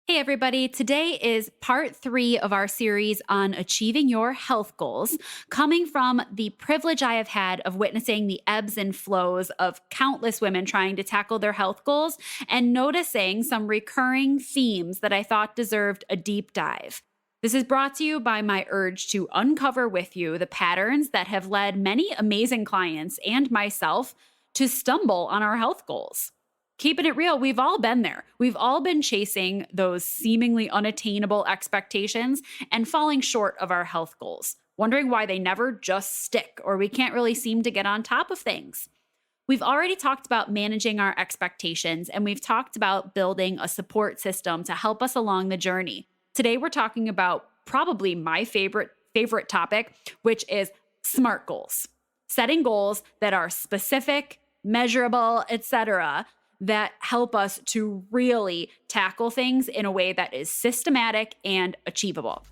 Hey, everybody. Today is part 3 of our series on achieving your health goals, coming from the privilege I have had of witnessing the ebbs and flows of countless women trying to tackle their health goals and noticing some recurring themes that I thought deserved a deep dive. This is brought to you by my urge to uncover with you the patterns that have led many amazing clients and myself to stumble on our health goals. Keeping it real, we've all been there. We've all been chasing those seemingly unattainable expectations and falling short of our health goals, wondering why they never just stick or we can't really seem to get on top of things. We've already talked about managing our expectations, and we've talked about building a support system to help us along the journey. Today we're talking about probably my favorite topic, which is SMART goals. Setting goals that are specific, measurable, etc., that help us to really tackle things in a way that is systematic and achievable.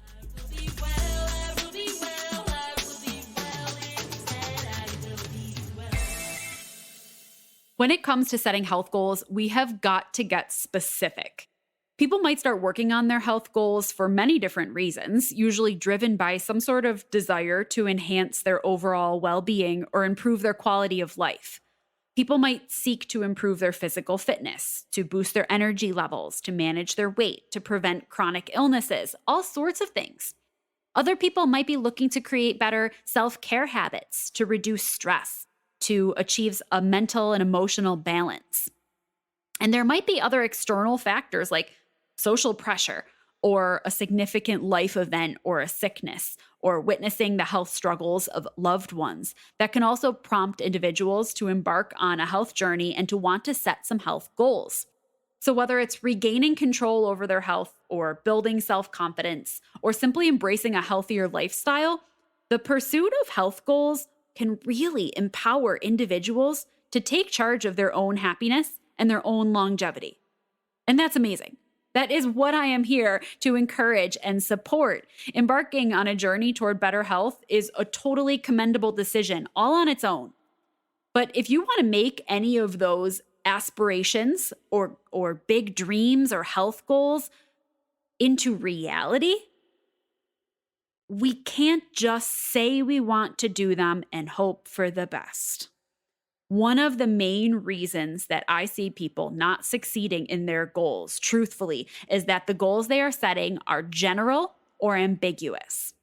When it comes to setting health goals, we have got to get specific. People might start working on their health goals for many different reasons, usually driven by some sort of desire to enhance their overall well-being or improve their quality of life. People might seek to improve their physical fitness, to boost their energy levels, to manage their weight, to prevent chronic illnesses, all sorts of things. Other people might be looking to create better self-care habits, to reduce stress, to achieve a mental and emotional balance. And there might be other external factors like social pressure, or a significant life event or a sickness, or witnessing the health struggles of loved ones that can also prompt individuals to embark on a health journey and to want to set some health goals. So whether it's regaining control over their health or building self-confidence or simply embracing a healthier lifestyle, the pursuit of health goals can really empower individuals to take charge of their own happiness and their own longevity. And that's amazing. That is what I am here to encourage and support. Embarking on a journey toward better health is a totally commendable decision, all on its own. But if you want to make any of those aspirations or big dreams or health goals into reality, we can't just say we want to do them and hope for the best. One of the main reasons that I see people not succeeding in their goals, truthfully, is that the goals they are setting are general or ambiguous.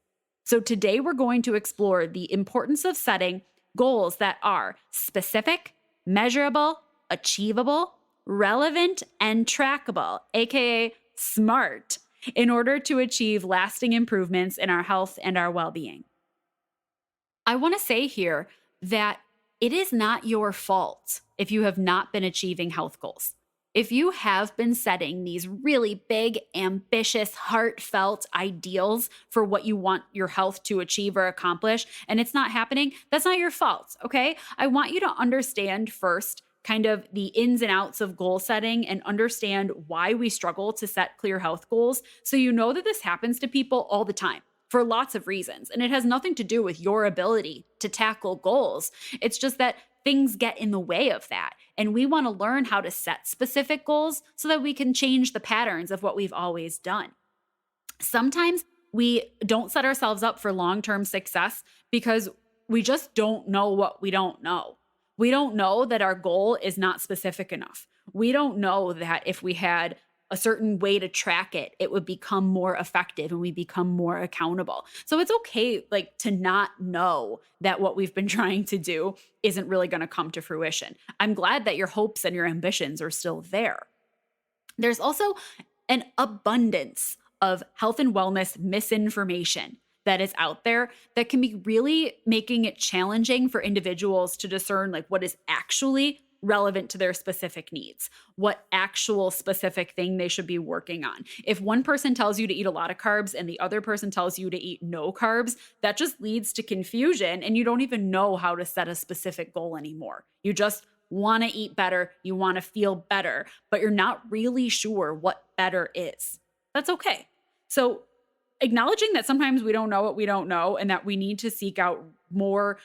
So today we're going to explore the importance of setting goals that are specific, measurable, achievable, relevant, and trackable, aka SMART, in order to achieve lasting improvements in our health and our well-being. I want to say here that it is not your fault if you have not been achieving health goals. If you have been setting these really big, ambitious, heartfelt ideals for what you want your health to achieve or accomplish, and it's not happening, that's not your fault, okay? I want you to understand first kind of the ins and outs of goal setting and understand why we struggle to set clear health goals, so you know that this happens to people all the time, for lots of reasons. And it has nothing to do with your ability to tackle goals. It's just that things get in the way of that. And we want to learn how to set specific goals so that we can change the patterns of what we've always done. Sometimes we don't set ourselves up for long-term success because we just don't know what we don't know. We don't know that our goal is not specific enough. We don't know that if we had a certain way to track it, it would become more effective and we become more accountable. So it's okay to not know that what we've been trying to do isn't really going to come to fruition. I'm glad that your hopes and your ambitions are still there. There's also an abundance of health and wellness misinformation that is out there that can be really making it challenging for individuals to discern what is actually relevant to their specific needs, what actual specific thing they should be working on. If one person tells you to eat a lot of carbs and the other person tells you to eat no carbs, that just leads to confusion and you don't even know how to set a specific goal anymore. You just want to eat better, you want to feel better, but you're not really sure what better is. That's okay. So acknowledging that sometimes we don't know what we don't know and that we need to seek out more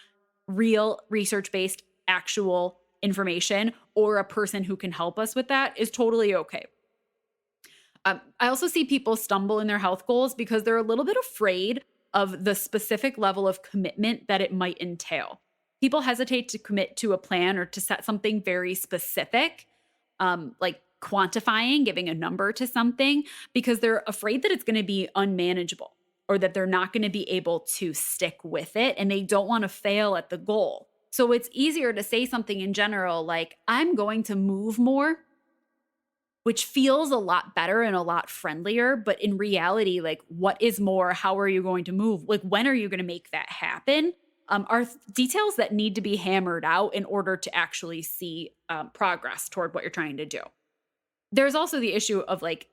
real research-based actual information or a person who can help us with that is totally okay. I also see people stumble in their health goals because they're a little bit afraid of the specific level of commitment that it might entail. People hesitate to commit to a plan or to set something very specific, like quantifying, giving a number to something, because they're afraid that it's going to be unmanageable or that they're not going to be able to stick with it and they don't want to fail at the goal. So it's easier to say something in general like, I'm going to move more, which feels a lot better and a lot friendlier. But in reality, like, what is more? How are you going to move? Like, when are you going to make that happen? Are details that need to be hammered out in order to actually see progress toward what you're trying to do. There's also the issue of like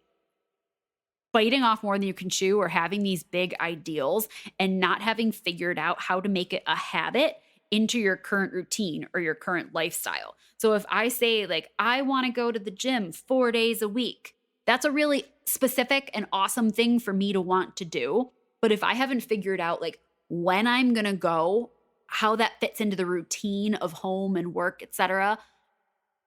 biting off more than you can chew or having these big ideals and not having figured out how to make it a habit into your current routine or your current lifestyle. So if I say like I want to go to the gym 4 days a week, that's a really specific and awesome thing for me to want to do. But if I haven't figured out like when I'm going to go, how that fits into the routine of home and work, etc.,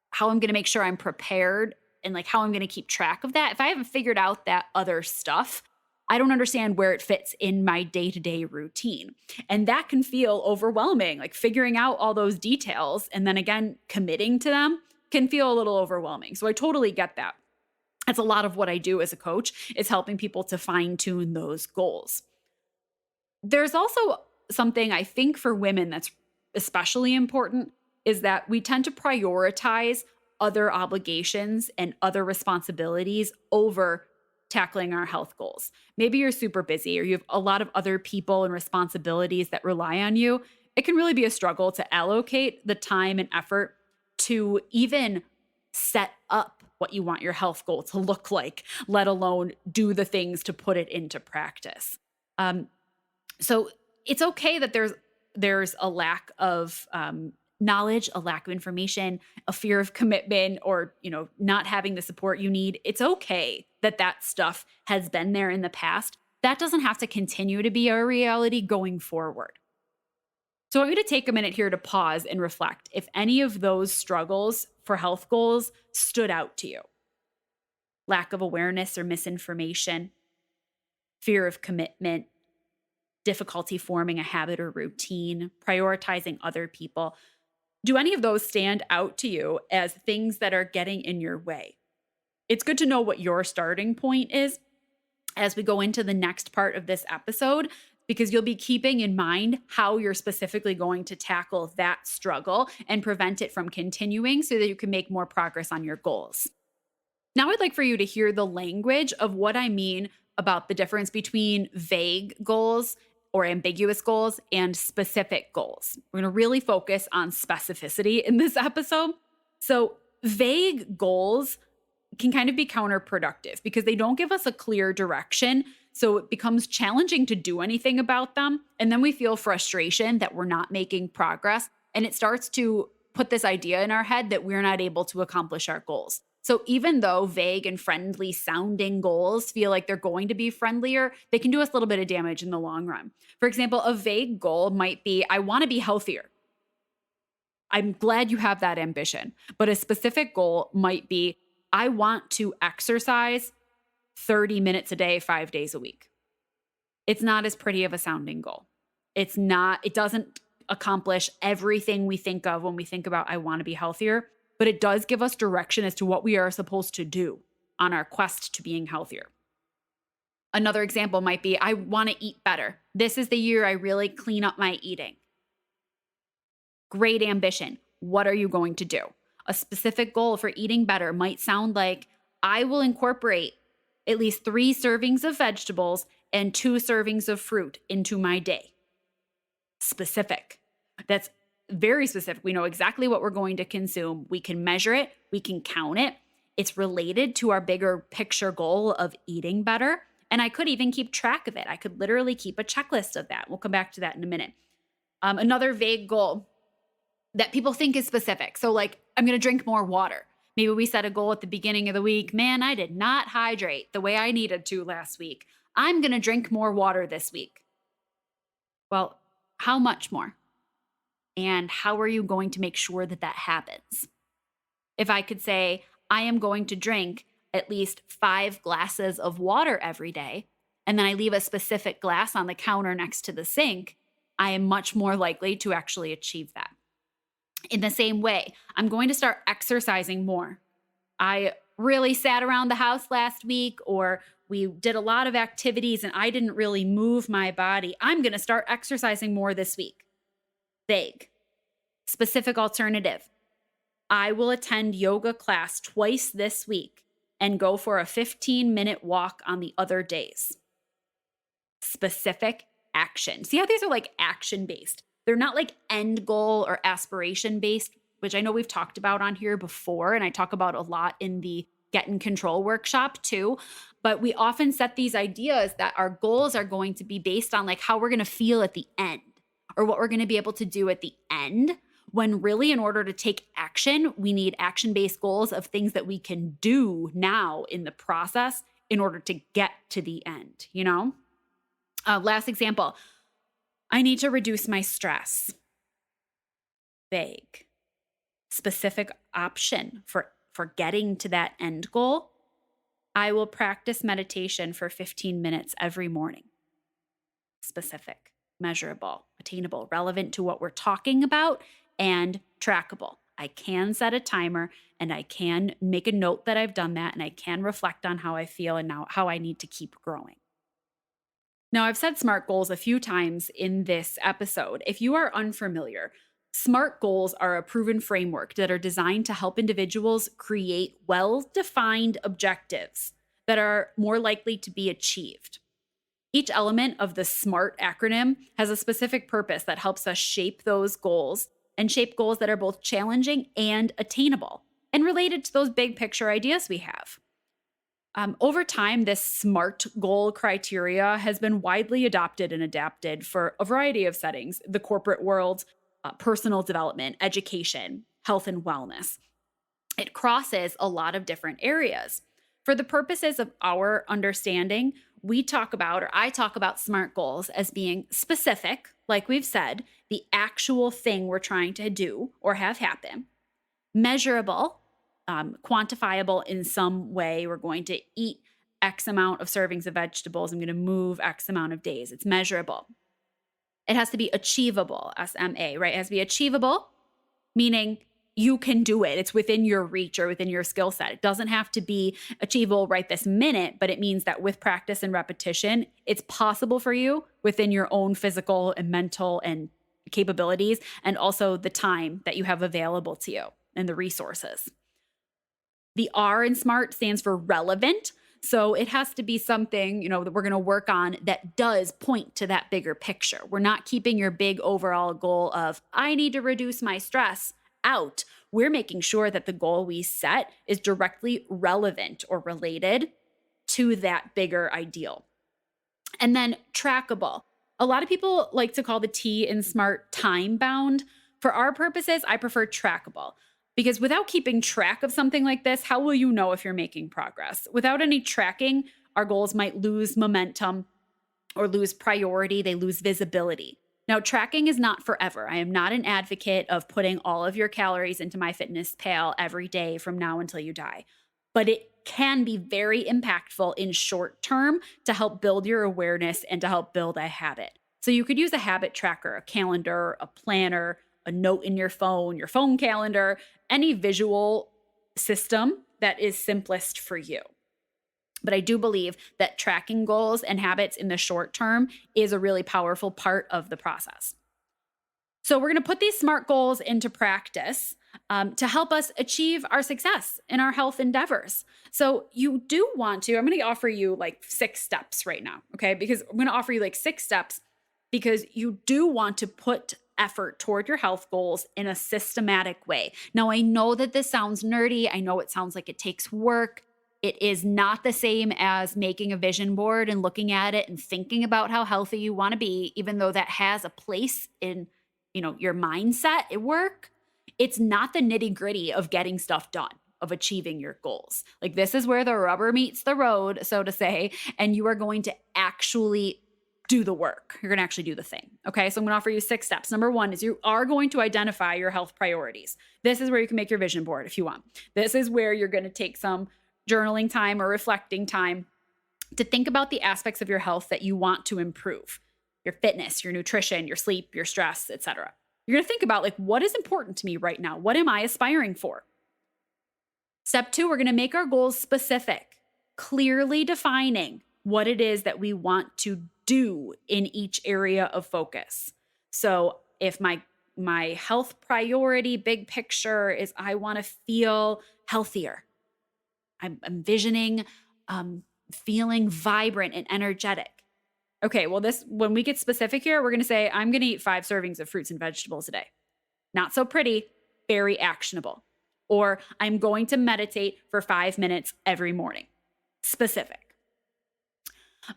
how I'm going to make sure I'm prepared and like how I'm going to keep track of that. If I haven't figured out that other stuff, I don't understand where it fits in my day-to-day routine. And that can feel overwhelming. Like figuring out all those details and then again committing to them can feel a little overwhelming. So I totally get that. That's a lot of what I do as a coach, is helping people to fine-tune those goals. There's also something I think for women that's especially important, is that we tend to prioritize other obligations and other responsibilities over tackling our health goals. Maybe you're super busy or you have a lot of other people and responsibilities that rely on you. It can really be a struggle to allocate the time and effort to even set up what you want your health goal to look like, let alone do the things to put it into practice. So it's okay that there's a lack of knowledge, a lack of information, a fear of commitment, or not having the support you need. It's okay that that stuff has been there in the past. That doesn't have to continue to be our reality going forward. So I want you to take a minute here to pause and reflect if any of those struggles for health goals stood out to you. Lack of awareness or misinformation, fear of commitment, difficulty forming a habit or routine, prioritizing other people. Do any of those stand out to you as things that are getting in your way? It's good to know what your starting point is as we go into the next part of this episode, because you'll be keeping in mind how you're specifically going to tackle that struggle and prevent it from continuing so that you can make more progress on your goals. Now, I'd like for you to hear the language of what I mean about the difference between vague goals or ambiguous goals and specific goals. We're going to really focus on specificity in this episode. So, vague goals can kind of be counterproductive because they don't give us a clear direction. So it becomes challenging to do anything about them. And then we feel frustration that we're not making progress. And it starts to put this idea in our head that we're not able to accomplish our goals. So even though vague and friendly sounding goals feel like they're going to be friendlier, they can do us a little bit of damage in the long run. For example, a vague goal might be, I want to be healthier. I'm glad you have that ambition. But a specific goal might be, I want to exercise 30 minutes a day, 5 days a week. It's not as pretty of a sounding goal. It doesn't accomplish everything we think of when we think about I want to be healthier, but it does give us direction as to what we are supposed to do on our quest to being healthier. Another example might be, I want to eat better. This is the year I really clean up my eating. Great ambition. What are you going to do? A specific goal for eating better might sound like, I will incorporate at least 3 servings of vegetables and 2 servings of fruit into my day. Specific. That's very specific. We know exactly what we're going to consume. We can measure it. We can count it. It's related to our bigger picture goal of eating better. And I could even keep track of it. I could literally keep a checklist of that. We'll come back to that in a minute. Another vague goal that people think is specific. So like, I'm going to drink more water. Maybe we set a goal at the beginning of the week. Man, I did not hydrate the way I needed to last week. I'm going to drink more water this week. Well, how much more? And how are you going to make sure that that happens? If I could say, I am going to drink at least 5 glasses of water every day, and then I leave a specific glass on the counter next to the sink, I am much more likely to actually achieve that. In the same way, I'm going to start exercising more. I really sat around the house last week, or we did a lot of activities and I didn't really move my body. I'm going to start exercising more this week. Vague. Specific alternative. I will attend yoga class twice this week and go for a 15-minute walk on the other days. Specific action. See how these are like action based? They're not like end goal or aspiration based, which I know we've talked about on here before. And I talk about a lot in the Get in Control workshop too. But we often set these ideas that our goals are going to be based on like how we're going to feel at the end or what we're going to be able to do at the end. When really, in order to take action, we need action-based goals of things that we can do now in the process in order to get to the end, you know? Last example, I need to reduce my stress. Vague. Specific option for getting to that end goal. I will practice meditation for 15 minutes every morning. Specific, measurable, attainable, relevant to what we're talking about, and trackable. I can set a timer and I can make a note that I've done that, and I can reflect on how I feel and now how I need to keep growing. Now, I've said SMART goals a few times in this episode. If you are unfamiliar, SMART goals are a proven framework that are designed to help individuals create well-defined objectives that are more likely to be achieved. Each element of the SMART acronym has a specific purpose that helps us shape those goals and shape goals that are both challenging and attainable and related to those big picture ideas we have. Over time, this SMART goal criteria has been widely adopted and adapted for a variety of settings: the corporate world, personal development, education, health and wellness. It crosses a lot of different areas. For the purposes of our understanding, I talk about SMART goals as being specific, like we've said, the actual thing we're trying to do or have happen, measurable, quantifiable in some way. We're going to eat X amount of servings of vegetables. I'm going to move X amount of days. It's measurable. It has to be achievable, SMA, right? It has to be achievable, meaning you can do it. It's within your reach or within your skill set. It doesn't have to be achievable right this minute, but it means that with practice and repetition, it's possible for you within your own physical and mental and capabilities, and also the time that you have available to you and the resources. The R in SMART stands for relevant. So it has to be something, that we're going to work on that does point to that bigger picture. We're not keeping your big overall goal of, I need to reduce my stress out. We're making sure that the goal we set is directly relevant or related to that bigger ideal. And then trackable. A lot of people like to call the T in SMART time bound. For our purposes, I prefer trackable. Because without keeping track of something like this, how will you know if you're making progress? Without any tracking, our goals might lose momentum or lose priority. They lose visibility. Now, tracking is not forever. I am not an advocate of putting all of your calories into MyFitnessPal every day from now until you die. But it can be very impactful in short term to help build your awareness and to help build a habit. So you could use a habit tracker, a calendar, a planner, a note in your phone calendar, any visual system that is simplest for you. But I do believe that tracking goals and habits in the short term is a really powerful part of the process. So we're going to put these SMART goals into practice to help us achieve our success in our health endeavors. So you do want to, I'm going to offer you like 6 steps right now, okay? Because I'm going to offer you like 6 steps because you do want to put effort toward your health goals in a systematic way. Now, I know that this sounds nerdy. I know it sounds like it takes work. It is not the same as making a vision board and looking at it and thinking about how healthy you want to be, even though that has a place in, your mindset at work. It's not the nitty-gritty of getting stuff done, of achieving your goals. Like, this is where the rubber meets the road, so to say, and you are going to actually do the work. You're going to actually do the thing. Okay. So I'm going to offer you 6 steps. Number 1 is you are going to identify your health priorities. This is where you can make your vision board if you want. This is where you're going to take some journaling time or reflecting time to think about the aspects of your health that you want to improve. Your fitness, your nutrition, your sleep, your stress, etc. You're going to think about like, what is important to me right now? What am I aspiring for? Step 2, we're going to make our goals specific, clearly defining what it is that we want to do in each area of focus. So if my health priority, big picture is I want to feel healthier. I'm envisioning feeling vibrant and energetic. Okay, well, when we get specific here, we're going to say, I'm going to eat 5 servings of fruits and vegetables a day. Not so pretty, very actionable. Or I'm going to meditate for 5 minutes every morning. Specific.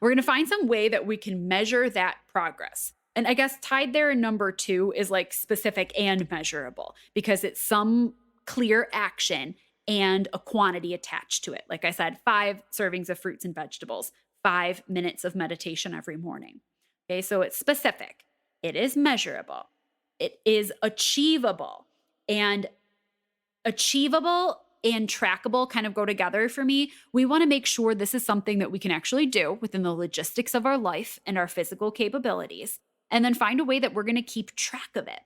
We're going to find some way that we can measure that progress. And I guess tied there in number 2 is like specific and measurable because it's some clear action and a quantity attached to it. Like I said, 5 servings of fruits and vegetables, 5 minutes of meditation every morning. Okay, so it's specific. It is measurable. It is achievable. And achievable and trackable kind of go together for me. We want to make sure this is something that we can actually do within the logistics of our life and our physical capabilities, and then find a way that we're going to keep track of it.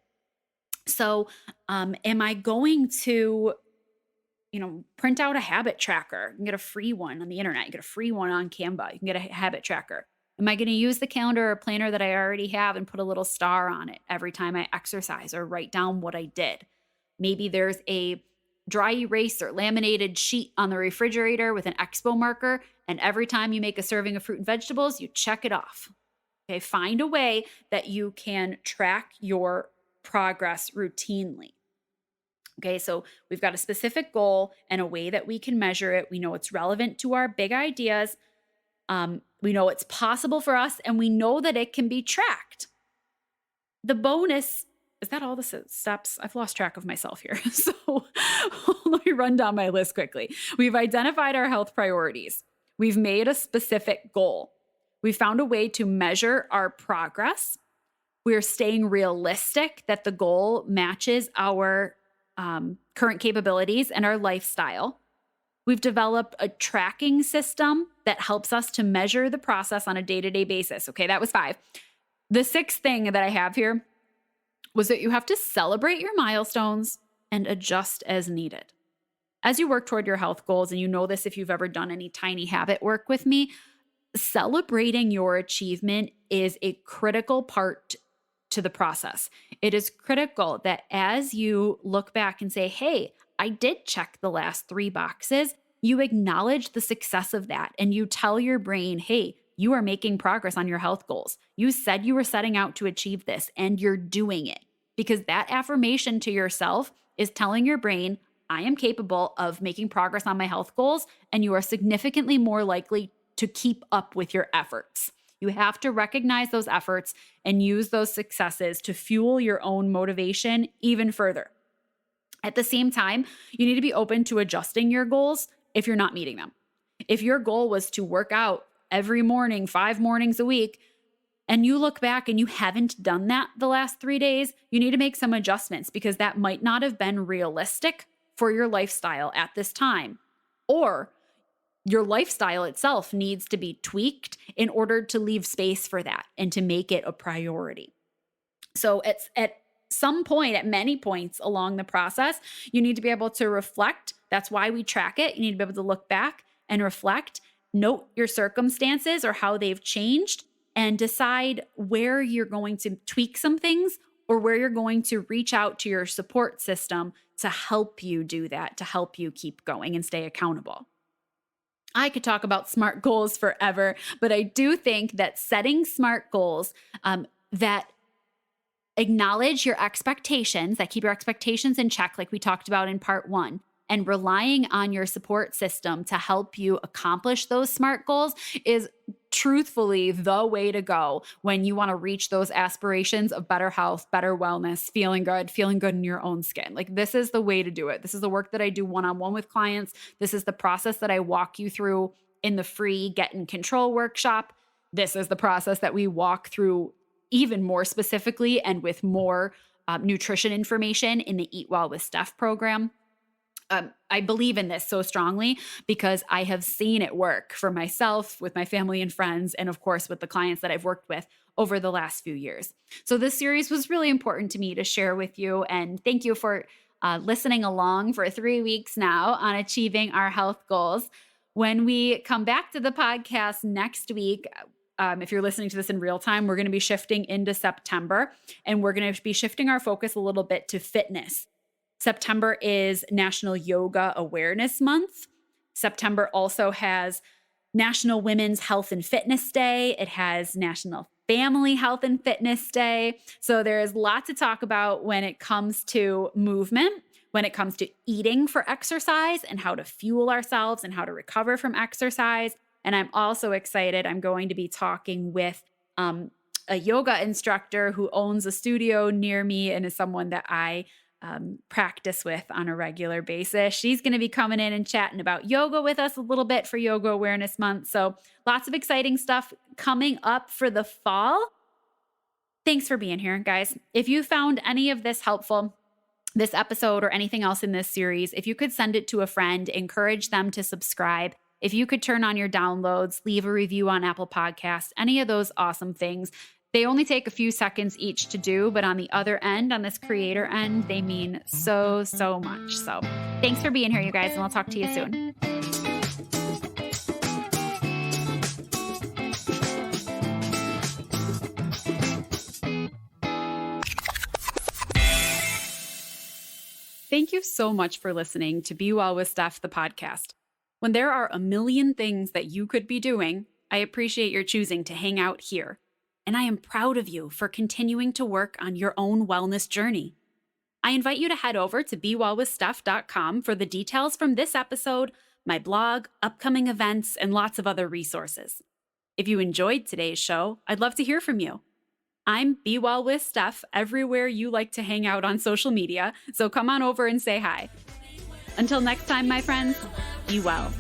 So, am I going to print out a habit tracker? You can get a free one on the internet. You get a free one on Canva. You can get a habit tracker. Am I going to use the calendar or planner that I already have and put a little star on it every time I exercise or write down what I did? Maybe there's a dry erase or laminated sheet on the refrigerator with an expo marker, and every time you make a serving of fruit and vegetables, you check it off. Okay, find a way that you can track your progress routinely. Okay, so we've got a specific goal and a way that we can measure it. We know it's relevant to our big ideas. We know it's possible for us, and we know that it can be tracked. The bonus is that all the steps? I've lost track of myself here. So let me run down my list quickly. We've identified our health priorities. We've made a specific goal. We found a way to measure our progress. We're staying realistic that the goal matches our current capabilities and our lifestyle. We've developed a tracking system that helps us to measure the process on a day-to-day basis. Okay, that was 5. The 6th thing that I have here was that you have to celebrate your milestones and adjust as needed. As you work toward your health goals, and you know this if you've ever done any tiny habit work with me, celebrating your achievement is a critical part to the process. It is critical that as you look back and say, hey, I did check the last 3 boxes, you acknowledge the success of that and you tell your brain, hey, you are making progress on your health goals. You said you were setting out to achieve this and you're doing it, because that affirmation to yourself is telling your brain, I am capable of making progress on my health goals, and you are significantly more likely to keep up with your efforts. You have to recognize those efforts and use those successes to fuel your own motivation even further. At the same time, you need to be open to adjusting your goals if you're not meeting them. If your goal was to work out every morning, 5 mornings a week, and you look back and you haven't done that the last 3 days, you need to make some adjustments because that might not have been realistic for your lifestyle at this time. Or your lifestyle itself needs to be tweaked in order to leave space for that and to make it a priority. So it's at some point, at many points along the process, you need to be able to reflect. That's why we track it. You need to be able to look back and reflect, note your circumstances or how they've changed, and decide where you're going to tweak some things or where you're going to reach out to your support system to help you do that, to help you keep going and stay accountable. I could talk about SMART goals forever, but I do think that setting SMART goals that acknowledge your expectations, that keep your expectations in check, like we talked about in part 1, and relying on your support system to help you accomplish those SMART goals is truthfully the way to go when you want to reach those aspirations of better health, better wellness, feeling good in your own skin. Like, this is the way to do it. This is the work that I do one-on-one with clients. This is the process that I walk you through in the free Get in Control workshop. This is the process that we walk through even more specifically and with more nutrition information in the Eat Well with Steph program. I believe in this so strongly because I have seen it work for myself, with my family and friends, and of course, with the clients that I've worked with over the last few years. So, this series was really important to me to share with you. And thank you for listening along for 3 weeks now on achieving our health goals. When we come back to the podcast next week, if you're listening to this in real time, we're going to be shifting into September, and we're going to be shifting our focus a little bit to fitness. September is National Yoga Awareness Month. September also has National Women's Health and Fitness Day. It has National Family Health and Fitness Day. So there's lots to talk about when it comes to movement, when it comes to eating for exercise and how to fuel ourselves and how to recover from exercise. And I'm also excited. I'm going to be talking with a yoga instructor who owns a studio near me and is someone that I practice with on a regular basis. She's going to be coming in and chatting about yoga with us a little bit for Yoga Awareness Month. So lots of exciting stuff coming up for the fall. Thanks for being here, guys. If you found any of this helpful, this episode or anything else in this series, if you could send it to a friend, encourage them to subscribe. If you could turn on your downloads, leave a review on Apple Podcasts, any of those awesome things. They only take a few seconds each to do, but on the other end, on this creator end, they mean so, so much. So thanks for being here, you guys, and I'll talk to you soon. Thank you so much for listening to Be Well with Steph, the podcast. When there are a million things that you could be doing, I appreciate your choosing to hang out here. And I am proud of you for continuing to work on your own wellness journey. I invite you to head over to BeWellWithSteph.com for the details from this episode, my blog, upcoming events, and lots of other resources. If you enjoyed today's show, I'd love to hear from you. I'm Be Well with Steph everywhere you like to hang out on social media, so come on over and say hi. Until next time, my friends, be well.